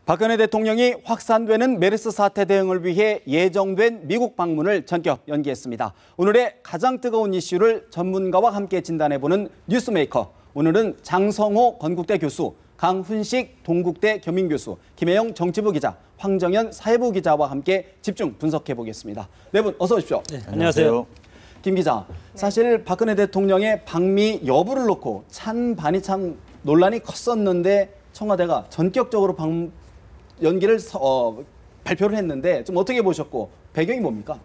박근혜 대통령이 확산되는 메르스 사태 대응을 위해 예정된 미국 방문을 전격 연기했습니다. 오늘의 가장 뜨거운 이슈를 전문가와 함께 진단해보는 뉴스메이커. 오늘은 장성호 건국대 교수, 강훈식 동국대 겸임교수, 김혜영 정치부 기자, 황정현 사회부 기자와 함께 집중 분석해보겠습니다. 네 분 어서 오십시오. 네, 안녕하세요. 김 기자, 사실 박근혜 대통령의 방미 여부를 놓고 찬반이 참 논란이 컸었는데 청와대가 전격적으로 연기를 발표를 했는데 좀 어떻게 보셨고 배경이 뭡니까?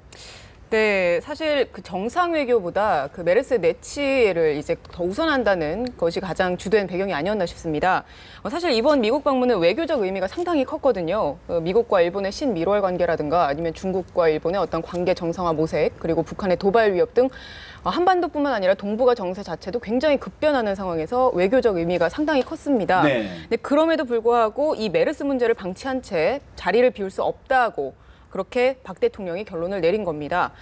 네, 사실 그 정상 외교보다 그 메르스 내치를 이제 더 우선한다는 것이 가장 주된 배경이 아니었나 싶습니다. 사실 이번 미국 방문은 외교적 의미가 상당히 컸거든요. 미국과 일본의 신미월 관계라든가 아니면 중국과 일본의 어떤 관계 정상화 모색, 그리고 북한의 도발 위협 등 한반도뿐만 아니라 동북아 정세 자체도 굉장히 급변하는 상황에서 외교적 의미가 상당히 컸습니다. 네. 근데 그럼에도 불구하고 이 메르스 문제를 방치한 채 자리를 비울 수 없다고 그렇게 박 대통령이 결론을 내린 겁니다.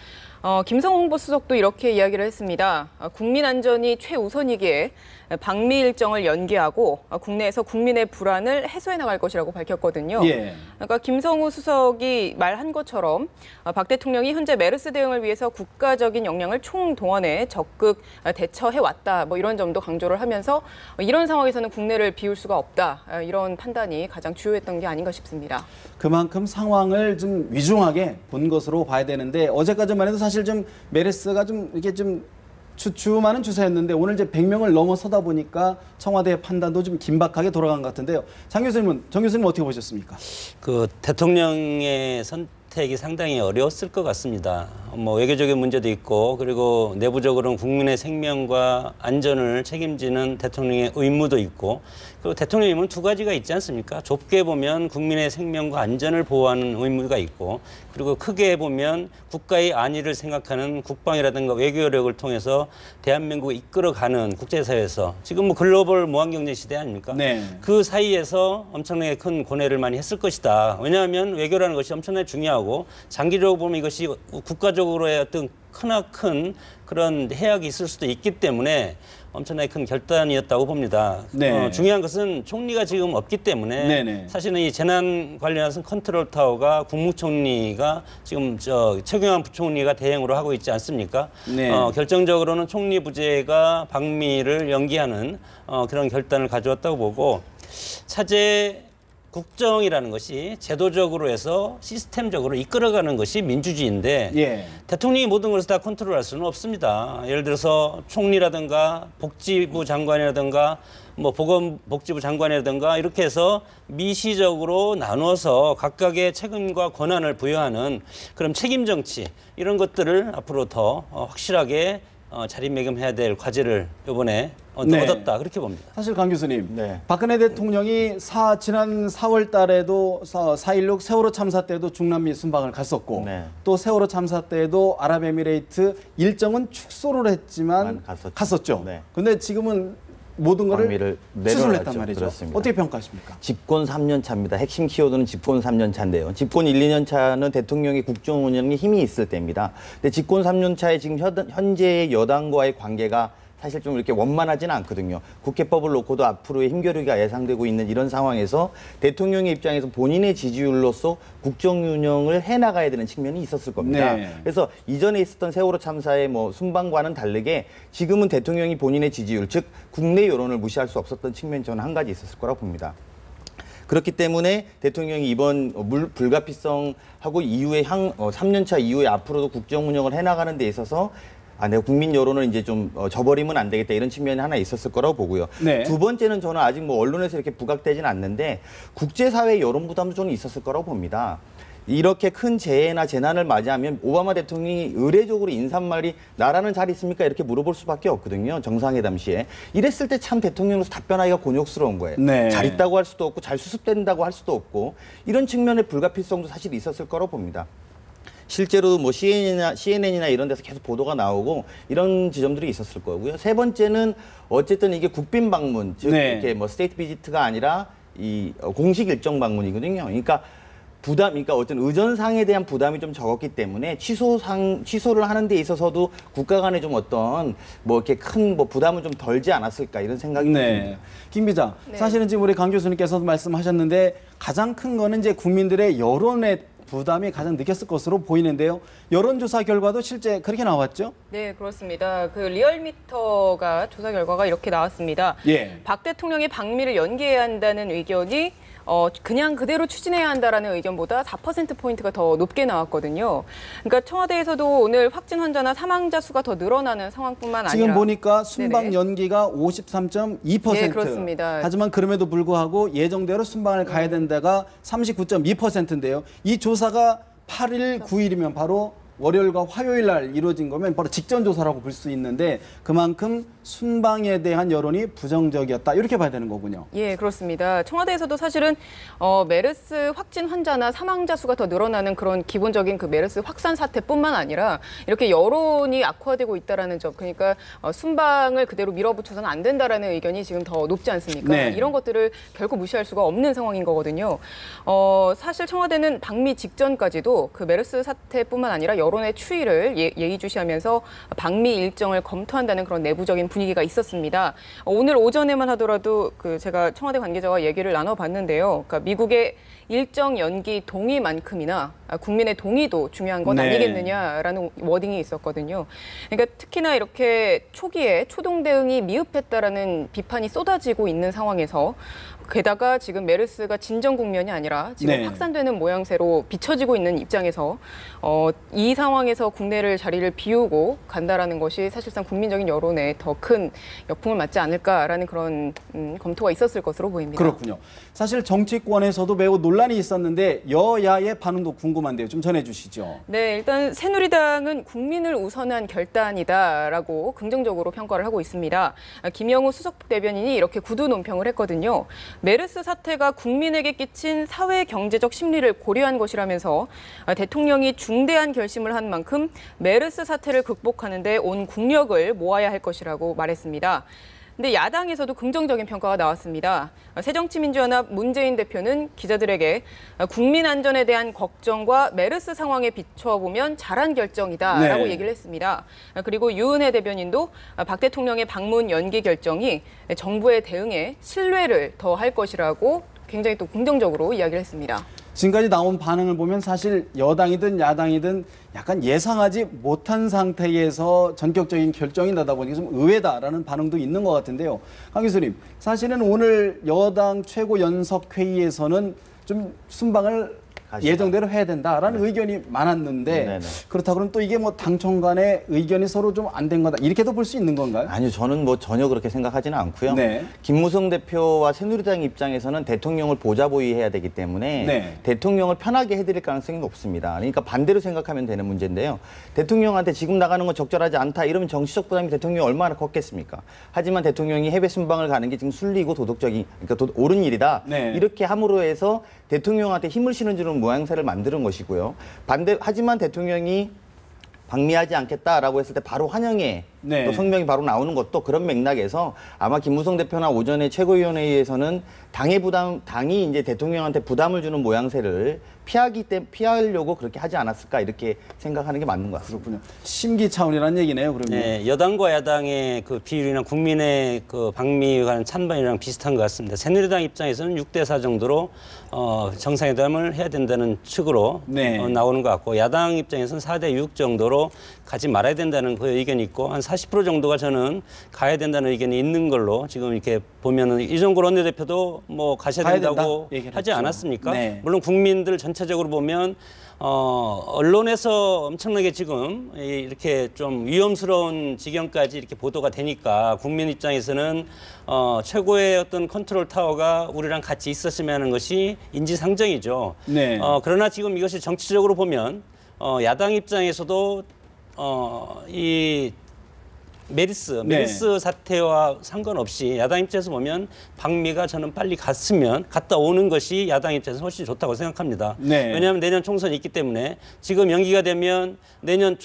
김성호 홍보수석도 이렇게 이야기를 했습니다. 국민 안전이 최우선이기에 방미 일정을 연기하고 국내에서 국민의 불안을 해소해 나갈 것이라고 밝혔거든요. 예. 그러니까 김성호 수석이 말한 것처럼 박 대통령이 현재 메르스 대응을 위해서 국가적인 역량을 총동원해 적극 대처해 왔다. 뭐 이런 점도 강조를 하면서 이런 상황에서는 국내를 비울 수가 없다. 이런 판단이 가장 주요했던 게 아닌가 싶습니다. 그만큼 상황을 좀 위중하게 본 것으로 봐야 되는데 어제까지만 해도 사실 좀 메르스가 좀 이게 좀 주춤하는 추세였는데 오늘 이제 100명을 넘어서다 보니까 청와대의 판단도 좀 긴박하게 돌아간 것 같은데요. 정 교수님은 어떻게 보셨습니까? 그 대통령의 선택이 상당히 어려웠을 것 같습니다. 뭐 외교적인 문제도 있고 그리고 내부적으로는 국민의 생명과 안전을 책임지는 대통령의 의무도 있고 그리고 대통령의 의무는 두 가지가 있지 않습니까? 좁게 보면 국민의 생명과 안전을 보호하는 의무가 있고 그리고 크게 보면 국가의 안위를 생각하는 국방이라든가 외교력을 통해서 대한민국을 이끌어가는 국제사회에서 지금 뭐 글로벌 무한경제 시대 아닙니까? 네. 그 사이에서 엄청나게 큰 고뇌를 많이 했을 것이다. 왜냐하면 외교라는 것이 엄청나게 중요하고 장기적으로 보면 이것이 국가적으로의 어떤 크나큰 그런 해악이 있을 수도 있기 때문에 엄청나게 큰 결단이었다고 봅니다. 네. 중요한 것은 총리가 지금 없기 때문에 네네. 사실은 이 재난 관련해서 컨트롤 타워가 국무총리가 지금 최경환 부총리가 대행으로 하고 있지 않습니까? 네. 결정적으로는 총리 부재가 방미를 연기하는 그런 결단을 가져왔다고 보고 차제 국정이라는 것이 제도적으로 해서 시스템적으로 이끌어가는 것이 민주주의인데 예. 대통령이 모든 것을 다 컨트롤할 수는 없습니다. 예를 들어서 총리라든가 복지부 장관이라든가 뭐 보건복지부 장관이라든가 이렇게 해서 미시적으로 나눠서 각각의 책임과 권한을 부여하는 그런 책임 정치 이런 것들을 앞으로 더 확실하게 자리매김해야 될 과제를 이번에 네. 얻었다 그렇게 봅니다. 사실 강 교수님, 네. 박근혜 대통령이 지난 4월 달에도 4.16 세월호 참사 때도 중남미 순방을 갔었고 네. 또 세월호 참사 때도 아랍에미레이트 일정은 축소를 했지만 갔었죠. 네. 근데 지금은 모든 거를 취소를 했단 말이죠. 그렇습니다. 어떻게 평가하십니까? 집권 3년 차입니다. 핵심 키워드는 집권 3년 차인데요. 집권 1, 2년 차는 대통령의 국정 운영에 힘이 있을 때입니다. 근데 집권 3년 차에 지금 현재의 여당과의 관계가 사실 좀 이렇게 원만하지는 않거든요. 국회법을 놓고도 앞으로의 힘겨루기가 예상되고 있는 이런 상황에서 대통령의 입장에서 본인의 지지율로서 국정 운영을 해나가야 되는 측면이 있었을 겁니다. 네. 그래서 이전에 있었던 세월호 참사의 뭐 순방과는 다르게 지금은 대통령이 본인의 지지율, 즉 국내 여론을 무시할 수 없었던 측면이 저는 한 가지 있었을 거라고 봅니다. 그렇기 때문에 대통령이 이번 불가피성하고 이후에 3년차 이후에 앞으로도 국정 운영을 해나가는 데 있어서 내가 국민 여론을 이제 좀 저버리면 안 되겠다 이런 측면이 하나 있었을 거라고 보고요. 네. 두 번째는 저는 아직 뭐 언론에서 이렇게 부각되지는 않는데 국제사회 여론 부담도 저는 있었을 거라고 봅니다. 이렇게 큰 재해나 재난을 맞이하면 오바마 대통령이 의례적으로 인사말이 나라는 잘 있습니까? 이렇게 물어볼 수밖에 없거든요. 정상회담 시에. 이랬을 때 참 대통령으로서 답변하기가 gon욕스러운 거예요. 네. 잘 있다고 할 수도 없고 잘 수습된다고 할 수도 없고 이런 측면의 불가피성도 사실 있었을 거라고 봅니다. 실제로 뭐 CNN이나 이런 데서 계속 보도가 나오고 이런 지점들이 있었을 거고요. 세 번째는 어쨌든 이게 국빈 방문, 즉 네. 이렇게 뭐 스테이트 비지트가 아니라 이 공식 일정 방문이거든요. 그러니까 그러니까 어떤 의전상에 대한 부담이 좀 적었기 때문에 취소를 하는 데 있어서도 국가 간에 좀 어떤 뭐 이렇게 큰 뭐 부담은 좀 덜지 않았을까 이런 생각이 듭니다. 네. 김 기자, 네. 사실은 지금 우리 강 교수님께서도 말씀하셨는데 가장 큰 거는 이제 국민들의 여론의 부담이 가장 느꼈을 것으로 보이는데요. 여론조사 결과도 실제 그렇게 나왔죠? 네, 그렇습니다. 그 리얼미터가 조사 결과가 이렇게 나왔습니다. 예. 박 대통령의 방미를 연기해야 한다는 의견이 그냥 그대로 추진해야 한다라는 의견보다 4%포인트가 더 높게 나왔거든요. 그러니까 청와대에서도 오늘 확진 환자나 사망자 수가 더 늘어나는 상황뿐만 아니라 지금 보니까 순방 네네. 연기가 53.2%. 네, 그렇습니다. 하지만 그럼에도 불구하고 예정대로 순방을 가야 된다가 39.2%인데요. 이 조사가 8일, 9일이면 바로 월요일과 화요일 날 이루어진 거면 바로 직전 조사라고 볼 수 있는데 그만큼 순방에 대한 여론이 부정적이었다. 이렇게 봐야 되는 거군요. 예, 그렇습니다. 청와대에서도 사실은 메르스 확진 환자나 사망자 수가 더 늘어나는 그런 기본적인 그 메르스 확산 사태뿐만 아니라 이렇게 여론이 악화되고 있다라는 점, 그러니까 순방을 그대로 밀어붙여서는 안 된다라는 의견이 지금 더 높지 않습니까? 네. 이런 것들을 결코 무시할 수가 없는 상황인 거거든요. 사실 청와대는 방미 직전까지도 그 메르스 사태뿐만 아니라 여론의 추이를 예의주시하면서 방미 일정을 검토한다는 그런 내부적인 분위기가 있었습니다. 오늘 오전에만 하더라도 제가 청와대 관계자와 얘기를 나눠봤는데요. 그러니까 미국의 일정 연기 동의만큼이나 국민의 동의도 중요한 건 네. 아니겠느냐라는 워딩이 있었거든요. 그러니까 특히나 이렇게 초기에 초동 대응이 미흡했다라는 비판이 쏟아지고 있는 상황에서 게다가 지금 메르스가 진정 국면이 아니라 지금 네. 확산되는 모양새로 비춰지고 있는 입장에서 이 상황에서 국내를 자리를 비우고 간다라는 것이 사실상 국민적인 여론에 더 큰 역풍을 맞지 않을까라는 그런 검토가 있었을 것으로 보입니다. 그렇군요. 사실 정치권에서도 매우 논란이 있었는데 여야의 반응도 궁금한데요. 좀 전해주시죠. 네, 일단 새누리당은 국민을 우선한 결단이다라고 긍정적으로 평가를 하고 있습니다. 김영우 수석 대변인이 이렇게 구두 논평을 했거든요. 메르스 사태가 국민에게 끼친 사회 경제적 심리를 고려한 것이라면서 대통령이 중대한 결심을 한 만큼 메르스 사태를 극복하는 데 온 국력을 모아야 할 것이라고 말했습니다. 근데 야당에서도 긍정적인 평가가 나왔습니다. 새정치민주연합 문재인 대표는 기자들에게 국민 안전에 대한 걱정과 메르스 상황에 비춰보면 잘한 결정이다라고 네. 얘기를 했습니다. 그리고 유은혜 대변인도 박 대통령의 방문 연기 결정이 정부의 대응에 신뢰를 더할 것이라고 굉장히 또 긍정적으로 이야기를 했습니다. 지금까지 나온 반응을 보면 사실 여당이든 야당이든 약간 예상하지 못한 상태에서 전격적인 결정이 나다 보니까 좀 의외다라는 반응도 있는 것 같은데요. 강 교수님, 사실은 오늘 여당 최고연석회의에서는 좀 순방을 예정대로 해야 된다라는 의견이 많았는데 네네. 그렇다 그러면 또 이게 뭐 당청 간의 의견이 서로 좀 안 된 거다 이렇게도 볼 수 있는 건가요? 아니요, 저는 뭐 전혀 그렇게 생각하지는 않고요. 네. 김무성 대표와 새누리당 입장에서는 대통령을 보좌보위해야 되기 때문에 네. 대통령을 편하게 해드릴 가능성이 높습니다. 그러니까 반대로 생각하면 되는 문제인데요. 대통령한테 지금 나가는 건 적절하지 않다 이러면 정치적 부담이 대통령이 얼마나 컸겠습니까? 하지만 대통령이 해외 순방을 가는 게 지금 순리고 도덕적인, 그러니까 옳은 일이다. 네. 이렇게 함으로 해서 대통령한테 힘을 실어주는 모양새를 만드는 것이고요. 하지만 대통령이 방미하지 않겠다라고 했을 때 바로 환영에 네. 또 성명이 바로 나오는 것도 그런 맥락에서 아마 김무성 대표나 오전에 최고위원회의에서는 당이 이제 대통령한테 부담을 주는 모양새를 피하려고 그렇게 하지 않았을까 이렇게 생각하는 게 맞는 것 같습니다. 그렇군요. 심기 차원이라는 얘기네요. 그러면. 네, 여당과 야당의 그 비율이나 국민의 그 방미에 관한 찬반이랑 비슷한 것 같습니다. 새누리당 입장에서는 6대4 정도로 정상회담을 해야 된다는 측으로 네. 나오는 것 같고 야당 입장에서는 4대6 정도로 가지 말아야 된다는 그 의견이 있고 한 40% 정도가 저는 가야 된다는 의견이 있는 걸로 지금 이렇게 보면은 이종걸 원내대표도 뭐 가셔야 가야 된다고 된다? 얘기를 하지 했죠. 않았습니까? 네. 물론 국민들 전체적으로 보면 언론에서 엄청나게 지금 이렇게 좀 위험스러운 지경까지 이렇게 보도가 되니까 국민 입장에서는 최고의 어떤 컨트롤 타워가 우리랑 같이 있었으면 하는 것이 인지상정이죠. 네. 그러나 지금 이것이 정치적으로 보면 야당 입장에서도 이 메르스 사태와 상관없이 야당 입장에서 보면 방미가 저는 빨리 갔다 오는 것이 야당 입장에서 훨씬 좋다고 생각합니다. 네. 왜냐하면 내년 총선이 있기 때문에 지금 연기가 되면 내년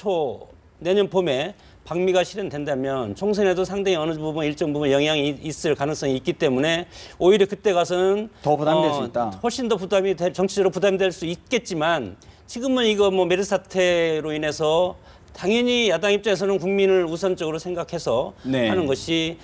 봄에 방미가 실현된다면 총선에도 상당히 어느 부분 일정 부분 영향이 있을 가능성이 있기 때문에 오히려 그때 가서는 더 부담될 수 있다. 훨씬 더 정치적으로 부담이 될 수 있겠지만 지금은 이거 뭐 메르스 사태로 인해서 당연히 야당 입장에서는 국민을 우선적으로 생각해서 네. 하는 것이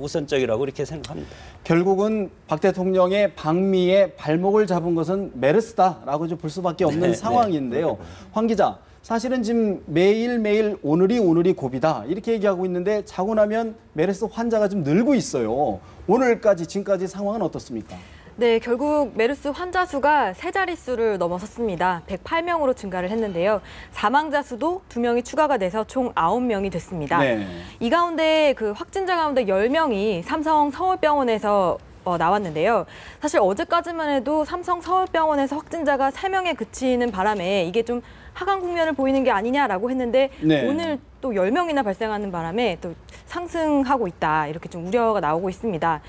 우선적이라고 이렇게 생각합니다. 결국은 박 대통령의 방미에 발목을 잡은 것은 메르스다라고 좀 볼 수밖에 없는 네, 상황인데요. 황 기자, 사실은 지금 매일매일 오늘이 고비다 이렇게 얘기하고 있는데 자고 나면 메르스 환자가 좀 늘고 있어요. 오늘까지 지금까지 상황은 어떻습니까? 네, 결국 메르스 환자 수가 세 자릿수를 넘어섰습니다. 108명으로 증가를 했는데요. 사망자 수도 2명이 추가가 돼서 총 9명이 됐습니다. 네. 이 가운데 그 확진자 가운데 10명이 삼성 서울병원에서 나왔는데요. 사실 어제까지만 해도 삼성 서울병원에서 확진자가 3명에 그치는 바람에 이게 좀 하강 국면을 보이는 게 아니냐라고 했는데 네. 오늘 또 10명이나 발생하는 바람에 또 상승하고 있다. 이렇게 좀 우려가 나오고 있습니다.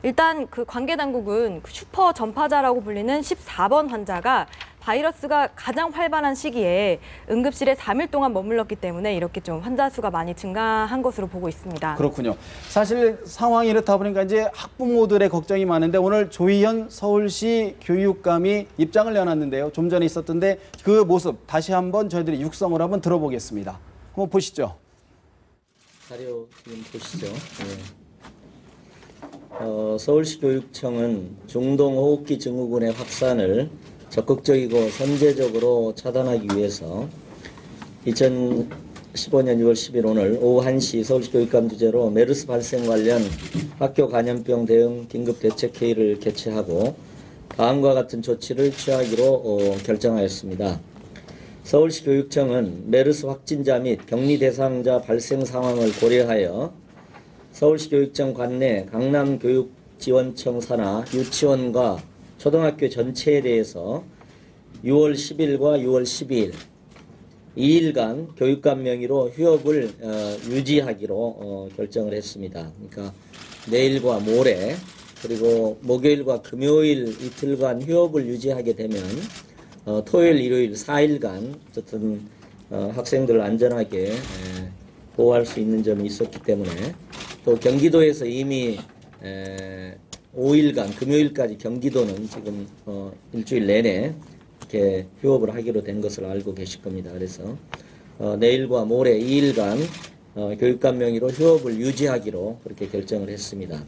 일단 그 관계 당국은 슈퍼 전파자라고 불리는 14번 환자가 바이러스가 가장 활발한 시기에 응급실에 3일 동안 머물렀기 때문에 이렇게 좀 환자 수가 많이 증가한 것으로 보고 있습니다. 그렇군요. 사실 상황이 이렇다 보니까 이제 학부모들의 걱정이 많은데 오늘 조희연 서울시 교육감이 입장을 내놨는데요. 좀 전에 있었던데 그 모습 다시 한번 저희들이 육성을 한번 들어보겠습니다. 한번 보시죠. 자료 지금 보시죠. 네. 서울시 교육청은 중동 호흡기 증후군의 확산을 적극적이고 선제적으로 차단하기 위해서 2015년 6월 10일 오늘 오후 1시 서울시 교육감 주재로 메르스 발생 관련 학교 감염병 대응 긴급대책회의를 개최하고 다음과 같은 조치를 취하기로 결정하였습니다. 서울시 교육청은 메르스 확진자 및 격리 대상자 발생 상황을 고려하여 서울시 교육청 관내 강남교육지원청 산하 유치원과 초등학교 전체에 대해서 6월 10일과 6월 12일 2일간 교육감 명의로 휴업을 유지하기로 결정을 했습니다. 그러니까 내일과 모레 그리고 목요일과 금요일 이틀간 휴업을 유지하게 되면 토요일, 일요일 4일간 어쨌든 학생들을 안전하게 보호할 수 있는 점이 있었기 때문에 또 경기도에서 이미 5일간 금요일까지 경기도는 지금 일주일 내내 이렇게 휴업을 하기로 된 것을 알고 계실 겁니다. 그래서 내일과 모레 2일간 교육감 명의로 휴업을 유지하기로 그렇게 결정을 했습니다.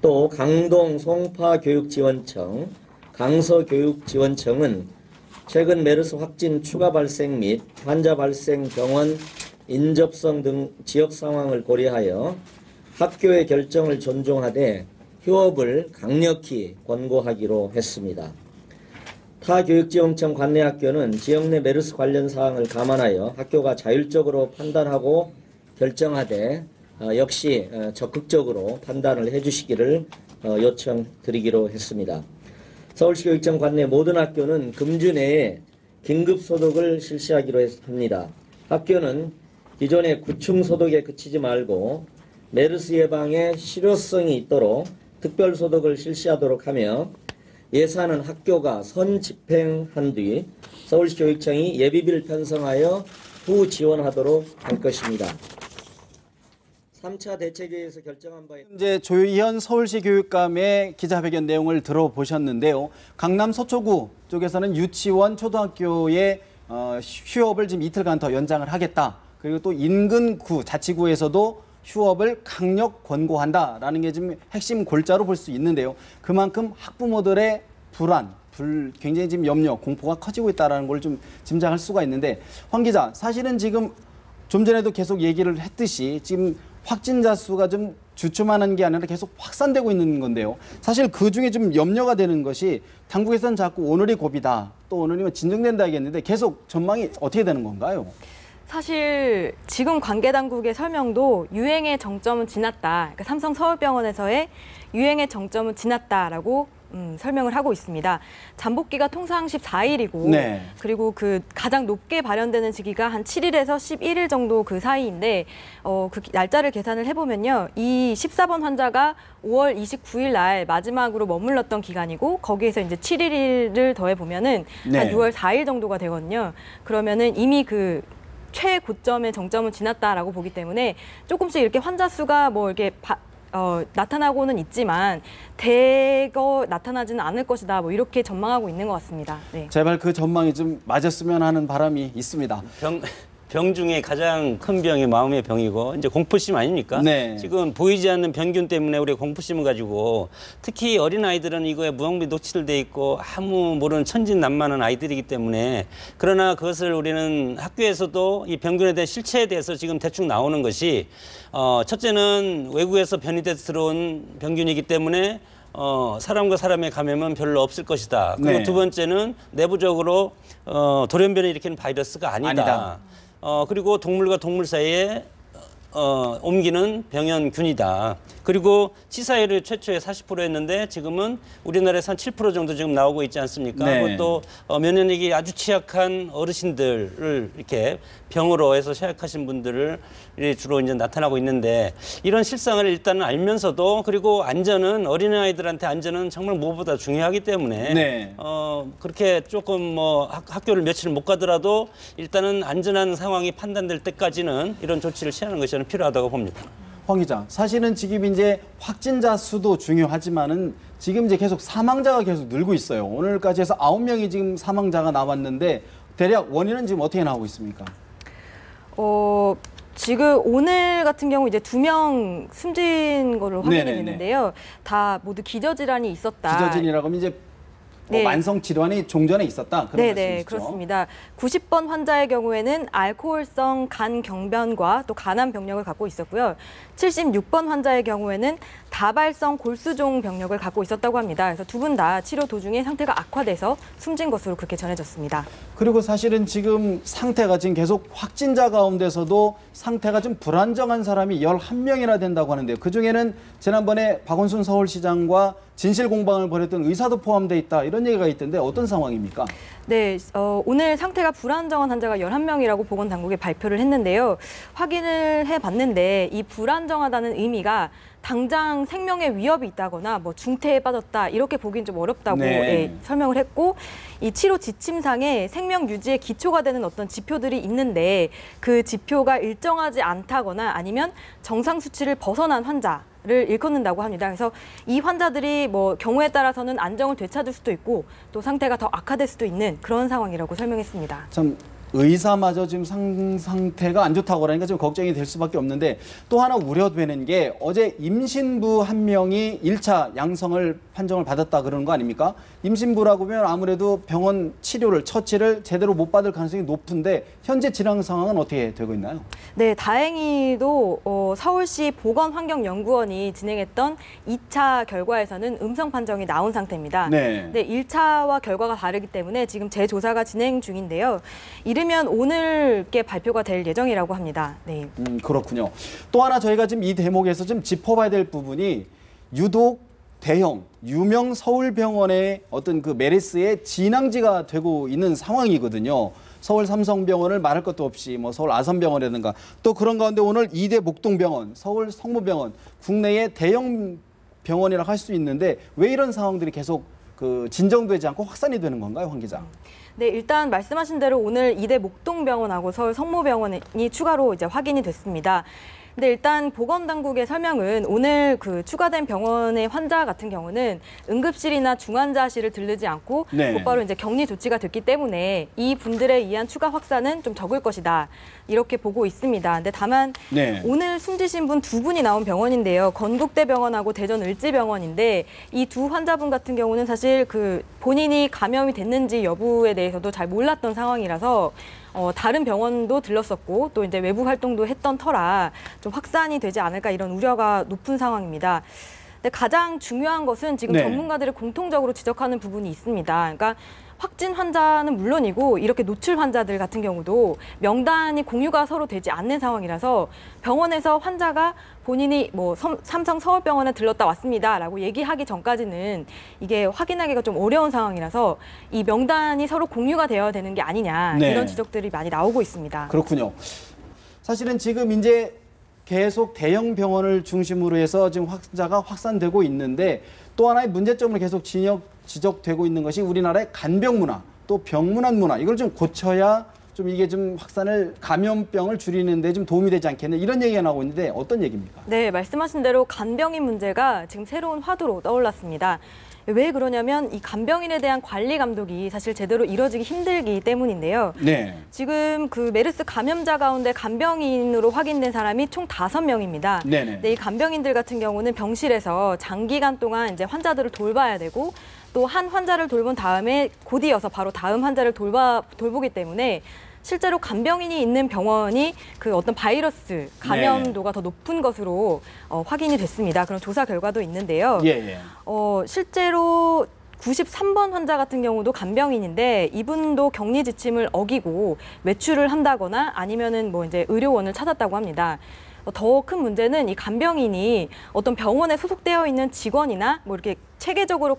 또 강동 송파교육지원청, 강서교육지원청은 최근 메르스 확진 추가 발생 및 환자 발생 병원 인접성 등 지역 상황을 고려하여 학교의 결정을 존중하되 휴업을 강력히 권고하기로 했습니다. 타 교육지원청 관내 학교는 지역 내 메르스 관련 사항을 감안하여 학교가 자율적으로 판단하고 결정하되 역시 적극적으로 판단을 해주시기를 요청드리기로 했습니다. 서울시 교육청 관내 모든 학교는 금주 내에 긴급소독을 실시하기로 합니다. 학교는 기존의 구충 소독에 그치지 말고 메르스 예방에 실효성이 있도록 특별 소독을 실시하도록 하며 예산은 학교가 선 집행한 뒤 서울시 교육청이 예비비를 편성하여 후 지원하도록 할 것입니다. 3차 대책회의에서 결정한 바에 이제 조희연 서울시 교육감의 기자회견 내용을 들어보셨는데요. 강남 서초구 쪽에서는 유치원, 초등학교의 휴업을 지금 이틀간 더 연장을 하겠다. 그리고 또 인근 구, 자치구에서도 휴업을 강력 권고한다라는 게 지금 핵심 골자로 볼 수 있는데요. 그만큼 학부모들의 불안, 굉장히 지금 염려, 공포가 커지고 있다는 걸 좀 짐작할 수가 있는데 황 기자, 사실은 지금 좀 전에도 계속 얘기를 했듯이 지금 확진자 수가 좀 주춤하는 게 아니라 계속 확산되고 있는 건데요. 사실 그중에 좀 염려가 되는 것이 당국에서는 자꾸 오늘이 고비다, 또 오늘이면 진정된다 하겠는데 계속 전망이 어떻게 되는 건가요? 사실 지금 관계당국의 설명도 유행의 정점은 지났다. 그러니까 삼성 서울병원에서의 유행의 정점은 지났다라고 설명을 하고 있습니다. 잠복기가 통상 14일이고 네. 그리고 그 가장 높게 발현되는 시기가 한 7일에서 11일 정도 그 사이인데 그 날짜를 계산을 해보면요. 이 14번 환자가 5월 29일 날 마지막으로 머물렀던 기간이고 거기에서 이제 7일을 더해보면은 네. 한 6월 4일 정도가 되거든요. 그러면은 이미 그 최고점의 정점은 지났다라고 보기 때문에 조금씩 이렇게 환자 수가 뭐 이렇게 나타나고는 있지만 대거 나타나지는 않을 것이다. 뭐 이렇게 전망하고 있는 것 같습니다. 네. 제발 그 전망이 좀 맞았으면 하는 바람이 있습니다. 병 중에 가장 큰 병이 마음의 병이고 이제 공포심 아닙니까? 네. 지금 보이지 않는 병균 때문에 우리 공포심을 가지고 특히 어린 아이들은 이거에 무방비 노출돼 있고 아무 모르는 천진난만한 아이들이기 때문에 그러나 그것을 우리는 학교에서도 이 병균에 대한 실체에 대해서 지금 대충 나오는 것이 첫째는 외국에서 변이돼서 들어온 병균이기 때문에 사람과 사람의 감염은 별로 없을 것이다. 그리고 네. 두 번째는 내부적으로 돌연변을 일으키는 바이러스가 아니다. 그리고 동물과 동물 사이에 옮기는 병연균이다. 그리고 치사율이 최초에 40%였는데 지금은 우리나라에서 한 7% 정도 지금 나오고 있지 않습니까? 네. 그것도 면역력이 아주 취약한 어르신들을 이렇게 병으로 해서 취약하신 분들을 주로 이제 나타나고 있는데 이런 실상을 일단은 알면서도 그리고 안전은 어린아이들한테 안전은 정말 무엇보다 중요하기 때문에 네. 그렇게 조금 뭐 학교를 며칠 못 가더라도 일단은 안전한 상황이 판단될 때까지는 이런 조치를 취하는 것이 저는 필요하다고 봅니다. 황 기자, 사실은 지금 이제 확진자 수도 중요하지만은 지금 이제 계속 사망자가 계속 늘고 있어요. 오늘까지 해서 9명이 지금 사망자가 나왔는데 대략 원인은 지금 어떻게 나오고 있습니까? 지금 오늘 같은 경우 이제 2명 숨진 거로 확인이 네네네. 됐는데요. 다 모두 기저질환이 있었다. 기저진이라고 하면 이제 네. 만성 질환이 종전에 있었다. 그런 네네, 말씀이시죠? 그렇습니다. 90번 환자의 경우에는 알코올성 간 경변과 또 간암 병력을 갖고 있었고요. 76번 환자의 경우에는 다발성 골수종 병력을 갖고 있었다고 합니다. 그래서 두 분 다 치료 도중에 상태가 악화돼서 숨진 것으로 그렇게 전해졌습니다. 그리고 사실은 지금 상태가 지금 계속 확진자 가운데서도 상태가 좀 불안정한 사람이 11명이나 된다고 하는데요. 그중에는 지난번에 박원순 서울시장과 진실 공방을 벌였던 의사도 포함되어 있다. 이런 얘기가 있던데 어떤 상황입니까? 네, 오늘 상태가 불안정한 환자가 11명이라고 보건당국에 발표를 했는데요. 확인을 해봤는데 이 불안정하다는 의미가 당장 생명의 위협이 있다거나 뭐 중태에 빠졌다 이렇게 보기는 좀 어렵다고 네. 설명을 했고 이 치료 지침상에 생명 유지에 기초가 되는 어떤 지표들이 있는데 그 지표가 일정하지 않다거나 아니면 정상 수치를 벗어난 환자를 일컫는다고 합니다. 그래서 이 환자들이 뭐 경우에 따라서는 안정을 되찾을 수도 있고 또 상태가 더 악화될 수도 있는 그런 상황이라고 설명했습니다. 참 의사마저 지금 상태가 안 좋다고 하니까 좀 걱정이 될 수밖에 없는데 또 하나 우려되는 게 어제 임신부 한 명이 1차 양성을 판정을 받았다 그러는 거 아닙니까? 임신부라고 하면 아무래도 병원 치료를 처치를 제대로 못 받을 가능성이 높은데 현재 진행 상황은 어떻게 되고 있나요? 네, 다행히도 서울시 보건환경연구원이 진행했던 2차 결과에서는 음성 판정이 나온 상태입니다. 네. 네, 1차와 결과가 다르기 때문에 지금 재조사가 진행 중인데요. 이르면 오늘께 발표가 될 예정이라고 합니다. 네. 그렇군요. 또 하나 저희가 지금 이 대목에서 좀 짚어봐야 될 부분이 유독 대형 유명 서울병원의 어떤 그 메르스의 진앙지가 되고 있는 상황이거든요. 서울 삼성병원을 말할 것도 없이 뭐 서울 아산병원이라든가 또 그런 가운데 오늘 이대 목동병원, 서울 성모병원 국내의 대형 병원이라고 할 수 있는데 왜 이런 상황들이 계속 그 진정되지 않고 확산이 되는 건가요, 황 기자? 네, 일단 말씀하신 대로 오늘 이대 목동병원하고 서울 성모병원이 추가로 이제 확인이 됐습니다. 근데 일단 보건당국의 설명은 오늘 그 추가된 병원의 환자 같은 경우는 응급실이나 중환자실을 들르지 않고 네. 곧바로 이제 격리 조치가 됐기 때문에 이 분들에 의한 추가 확산은 좀 적을 것이다. 이렇게 보고 있습니다. 근데 다만 네. 오늘 숨지신 분 두 분이 나온 병원인데요. 건국대병원하고 대전을지병원인데 이 두 환자분 같은 경우는 사실 그 본인이 감염이 됐는지 여부에 대해서도 잘 몰랐던 상황이라서 다른 병원도 들렀었고 또 이제 외부 활동도 했던 터라 좀 확산이 되지 않을까 이런 우려가 높은 상황입니다. 근데 가장 중요한 것은 지금 네. 전문가들이 공통적으로 지적하는 부분이 있습니다. 그러니까 확진 환자는 물론이고 이렇게 노출 환자들 같은 경우도 명단이 공유가 서로 되지 않는 상황이라서 병원에서 환자가 본인이 뭐 삼성 서울병원에 들렀다 왔습니다라고 얘기하기 전까지는 이게 확인하기가 좀 어려운 상황이라서 이 명단이 서로 공유가 되어야 되는 게 아니냐 네. 이런 지적들이 많이 나오고 있습니다. 그렇군요. 사실은 지금 이제 계속 대형 병원을 중심으로 해서 지금 확진자가 확산되고 있는데 또 하나의 문제점으로 계속 지적되고 있는 것이 우리나라의 간병 문화, 또 병문안 문화 이걸 좀 고쳐야 좀 이게 좀 확산을 감염병을 줄이는데 좀 도움이 되지 않겠냐 이런 얘기가 나오고 있는데 어떤 얘기입니까? 네, 말씀하신 대로 간병인 문제가 지금 새로운 화두로 떠올랐습니다. 왜 그러냐면 이 간병인에 대한 관리 감독이 사실 제대로 이뤄지기 힘들기 때문인데요. 네. 지금 그 메르스 감염자 가운데 간병인으로 확인된 사람이 총 5명입니다. 네네. 이 간병인들 같은 경우는 병실에서 장기간 동안 이제 환자들을 돌봐야 되고 또 한 환자를 돌본 다음에 곧 이어서 바로 다음 환자를 돌보기 때문에 실제로 간병인이 있는 병원이 그 어떤 바이러스 감염도가 더 높은 것으로 확인이 됐습니다. 그런 조사 결과도 있는데요. 예. 실제로 93번 환자 같은 경우도 간병인인데 이분도 격리 지침을 어기고 외출을 한다거나 아니면은 뭐 이제 의료원을 찾았다고 합니다. 더 큰 문제는 이 간병인이 어떤 병원에 소속되어 있는 직원이나 뭐 이렇게 체계적으로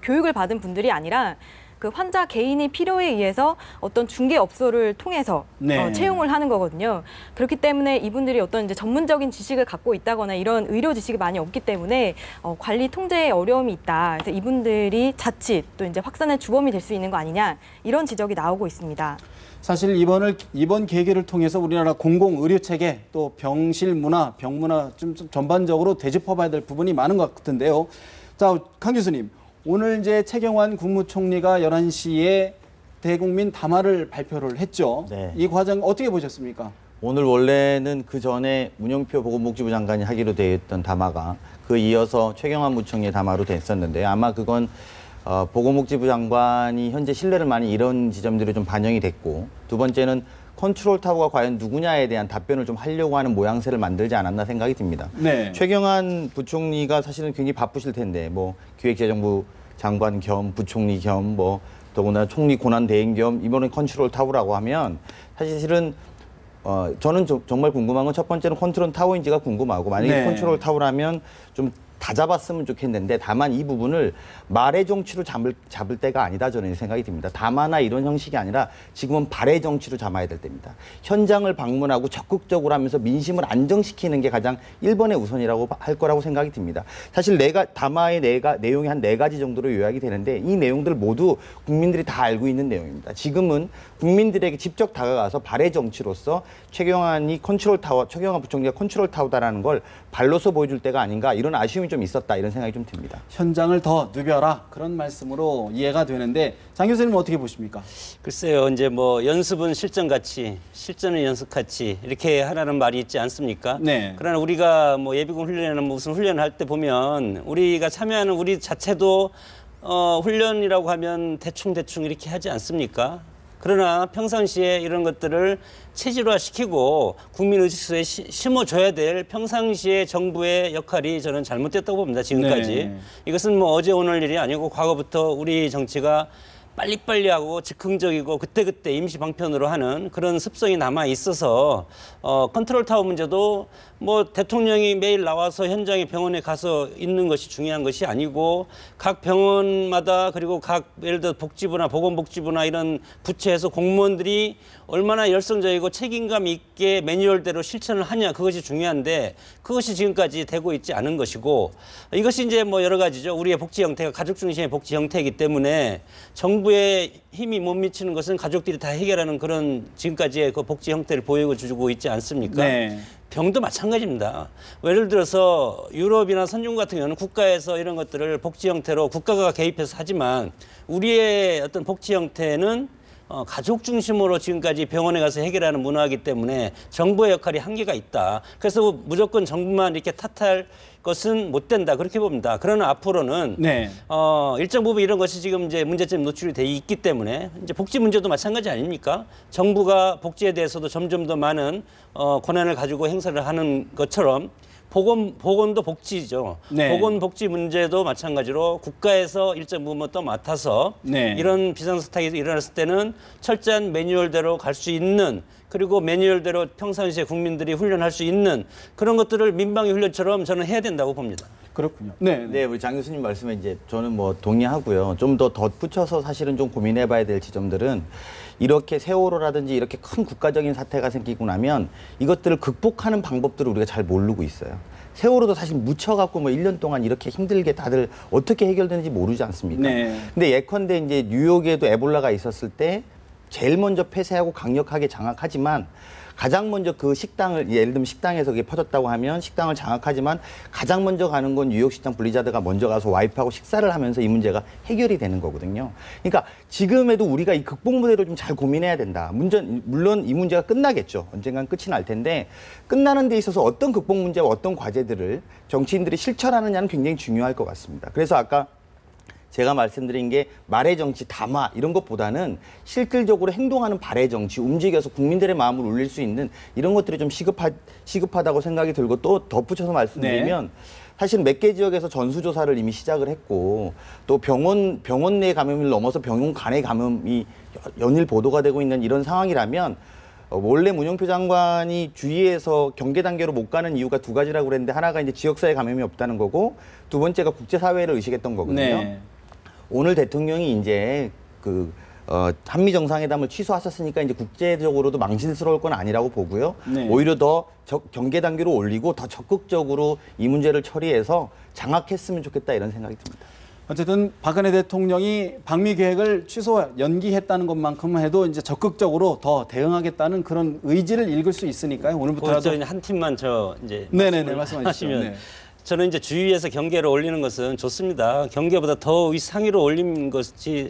교육을 받은 분들이 아니라 그 환자 개인의 필요에 의해서 어떤 중개업소를 통해서 네. 채용을 하는 거거든요. 그렇기 때문에 이분들이 어떤 이제 전문적인 지식을 갖고 있다거나 이런 의료 지식이 많이 없기 때문에 관리 통제에 어려움이 있다. 그래서 이분들이 자칫 또 이제 확산의 주범이 될 수 있는 거 아니냐 이런 지적이 나오고 있습니다. 사실 이번 계기를 통해서 우리나라 공공 의료 체계 또 병실 문화, 병 문화 좀 전반적으로 되짚어봐야 될 부분이 많은 것 같은데요. 자, 강 교수님. 오늘 이제 최경환 국무총리가 11시에 대국민 담화를 발표를 했죠. 네. 이 과정 어떻게 보셨습니까? 오늘 원래는 그 전에 문영표 보건복지부 장관이 하기로 되어 있던 담화가 그 이어서 최경환 부총리의 담화로 됐었는데 아마 그건 보건복지부 장관이 현재 신뢰를 많이 잃은 지점들이 좀 반영이 됐고 두 번째는 컨트롤 타워가 과연 누구냐에 대한 답변을 좀 하려고 하는 모양새를 만들지 않았나 생각이 듭니다. 네. 최경환 부총리가 사실은 굉장히 바쁘실 텐데 뭐 기획재정부 장관 겸 부총리 겸 뭐 더구나 총리 권한 대행 겸 이번엔 컨트롤 타워라고 하면 사실은 저는 정말 궁금한 건 첫 번째는 컨트롤 타워인지가 궁금하고 만약에 네. 컨트롤 타워라면 좀 다 잡았으면 좋겠는데 다만 이 부분을 말의 정치로 잡을 때가 아니다 저는 생각이 듭니다. 담화나 이런 형식이 아니라 지금은 발의 정치로 잡아야 될 때입니다. 현장을 방문하고 적극적으로 하면서 민심을 안정시키는 게 가장 1번의 우선이라고 할 거라고 생각이 듭니다. 사실 담화의 내용이 한 4가지 정도로 요약이 되는데 이 내용들 모두 국민들이 다 알고 있는 내용입니다. 지금은 국민들에게 직접 다가가서 발의 정치로서 최경환 부총리가 컨트롤 타워다라는 걸 발로서 보여줄 때가 아닌가 이런 아쉬움이 좀 있었다 이런 생각이 좀 듭니다. 현장을 더 누벼라 그런 말씀으로 이해가 되는데 장 교수님은 어떻게 보십니까? 글쎄요, 이제 뭐 연습은 실전같이, 실전은 연습같이 이렇게 하라는 말이 있지 않습니까? 네. 그러나 우리가 뭐 예비군 훈련이나 무슨 훈련을 할 때 보면 우리가 참여하는 우리 자체도 훈련이라고 하면 대충 이렇게 하지 않습니까? 그러나 평상시에 이런 것들을 체질화시키고 국민 의식소에 심어줘야 될 평상시의 정부의 역할이 저는 잘못됐다고 봅니다. 지금까지. 네. 이것은 뭐 어제 오늘 일이 아니고 과거부터 우리 정치가 빨리빨리 하고 즉흥적이고 그때그때 임시 방편으로 하는 그런 습성이 남아 있어서 컨트롤 타워 문제도 뭐 대통령이 매일 나와서 현장에 병원에 가서 있는 것이 중요한 것이 아니고 각 병원마다 그리고 각 예를 들어 복지부나 보건복지부나 이런 부처에서 공무원들이 얼마나 열성적이고 책임감 있게 매뉴얼대로 실천을 하냐 그것이 중요한데 그것이 지금까지 되고 있지 않은 것이고 이것이 이제 뭐 여러 가지죠. 우리의 복지 형태가 가족 중심의 복지 형태이기 때문에 정부의 힘이 못 미치는 것은 가족들이 다 해결하는 그런 지금까지의 그 복지 형태를 보여주고 있지 않습니까? 네. 병도 마찬가지입니다. 예를 들어서 유럽이나 선진국 같은 경우는 국가에서 이런 것들을 복지 형태로 국가가 개입해서 하지만 우리의 어떤 복지 형태는 가족 중심으로 지금까지 병원에 가서 해결하는 문화이기 때문에 정부의 역할이 한계가 있다. 그래서 무조건 정부만 이렇게 탓할 것은 못 된다. 그렇게 봅니다. 그러나 앞으로는 네. 일정 부분 이런 것이 지금 이제 문제점이 노출이 돼 있기 때문에 이제 복지 문제도 마찬가지 아닙니까? 정부가 복지에 대해서도 점점 더 많은 권한을 가지고 행사를 하는 것처럼 보건도 복지죠. 네. 보건복지 문제도 마찬가지로 국가에서 일정 부분 또 맡아서 네. 이런 비상사태가 일어났을 때는 철저한 매뉴얼대로 갈 수 있는 그리고 매뉴얼대로 평상시에 국민들이 훈련할 수 있는 그런 것들을 민방위 훈련처럼 저는 해야 된다고 봅니다. 그렇군요. 네. 네, 우리 장 교수님 말씀에 이제 저는 뭐 동의하고요. 좀 더 덧붙여서 사실은 좀 고민해봐야 될 지점들은 이렇게 세월호라든지 이렇게 큰 국가적인 사태가 생기고 나면 이것들을 극복하는 방법들을 우리가 잘 모르고 있어요. 세월호도 사실 묻혀갖고 뭐 1년 동안 이렇게 힘들게 다들 어떻게 해결되는지 모르지 않습니까? 네. 근데 예컨대 이제 뉴욕에도 에볼라가 있었을 때 제일 먼저 폐쇄하고 강력하게 장악하지만 가장 먼저 그 식당을 예를 들면 식당에서 그게 퍼졌다고 하면 식당을 장악하지만 가장 먼저 가는 건 뉴욕 식당 블리자드가 먼저 가서 와이프하고 식사를 하면서 이 문제가 해결이 되는 거거든요. 그러니까 지금에도 우리가 이 극복 무대로 좀 잘 고민해야 된다. 물론 이 문제가 끝나겠죠. 언젠간 끝이 날 텐데 끝나는 데 있어서 어떤 극복 문제와 어떤 과제들을 정치인들이 실천하느냐는 굉장히 중요할 것 같습니다. 그래서 아까 제가 말씀드린 게 말의 정치, 담화 이런 것보다는 실질적으로 행동하는 발의 정치, 움직여서 국민들의 마음을 울릴 수 있는 이런 것들이 좀 시급하다고 생각이 들고 또 덧붙여서 말씀드리면 사실 몇 개 지역에서 전수조사를 이미 시작을 했고 또 병원 내 감염을 넘어서 병원 간의 감염이 연일 보도가 되고 있는 이런 상황이라면 원래 문영표 장관이 주위에서 경계 단계로 못 가는 이유가 두 가지라고 그랬는데 하나가 이제 지역사회 감염이 없다는 거고 두 번째가 국제사회를 의식했던 거거든요. 네. 오늘 대통령이 이제 한미 정상회담을 취소하셨으니까 이제 국제적으로도 망신스러울 건 아니라고 보고요. 네. 오히려 더 경계 단계로 올리고 더 적극적으로 이 문제를 처리해서 장악했으면 좋겠다 이런 생각이 듭니다. 어쨌든 박근혜 대통령이 방미 계획을 연기했다는 것만큼 해도 이제 적극적으로 더 대응하겠다는 그런 의지를 읽을 수 있으니까요. 오늘부터라도 한 팀만 이제 네네네 말씀을 말씀하시죠. 하시면 네. 저는 이제 주위에서 경계를 올리는 것은 좋습니다. 경계보다 더 상위로 올리는 것이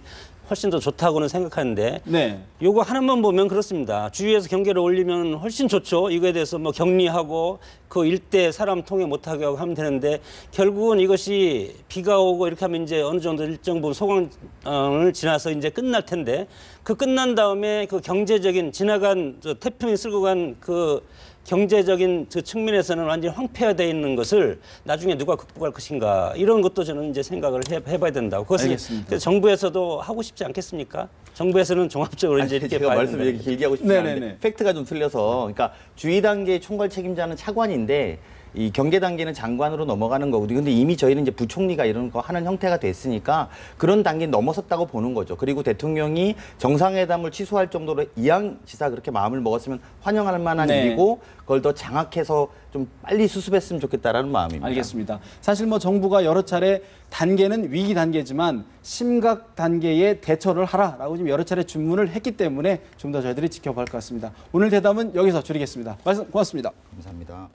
훨씬 더 좋다고는 생각하는데 네. 요거 하나만 보면 그렇습니다. 주위에서 경계를 올리면 훨씬 좋죠. 이거에 대해서 뭐 격리하고 그 일대 사람 통해 못하게 하고 하면 되는데 결국은 이것이 비가 오고 이렇게 하면 이제 어느 정도 일정 부분 소강을 지나서 이제 끝날 텐데 그 끝난 다음에 그 경제적인 지나간 태풍이 쓸고 간 그 경제적인 그 측면에서는 완전히 황폐화되어 있는 것을 나중에 누가 극복할 것인가 이런 것도 저는 이제 생각을 해봐야 된다고. 그것을 알겠습니다. 정부에서도 하고 싶지 않겠습니까? 정부에서는 종합적으로 이제 이렇게 제가 봐야 말씀 된다. 이렇게 길게 하고 싶지 네네네. 않은데 팩트가 좀 틀려서 그러니까 주의 단계의 총괄 책임자는 차관인데 이 경계 단계는 장관으로 넘어가는 거거든요. 근데 이미 저희는 이제 부총리가 이런 거 하는 형태가 됐으니까 그런 단계 넘어섰다고 보는 거죠. 그리고 대통령이 정상회담을 취소할 정도로 이양지사 그렇게 마음을 먹었으면 환영할 만한 네. 일이고 그걸 더 장악해서 좀 빨리 수습했으면 좋겠다라는 마음입니다. 알겠습니다. 사실 뭐 정부가 여러 차례 단계는 위기 단계지만 심각 단계에 대처를 하라라고 지금 여러 차례 주문을 했기 때문에 좀 더 저희들이 지켜볼 것 같습니다. 오늘 대담은 여기서 줄이겠습니다. 말씀 고맙습니다. 감사합니다.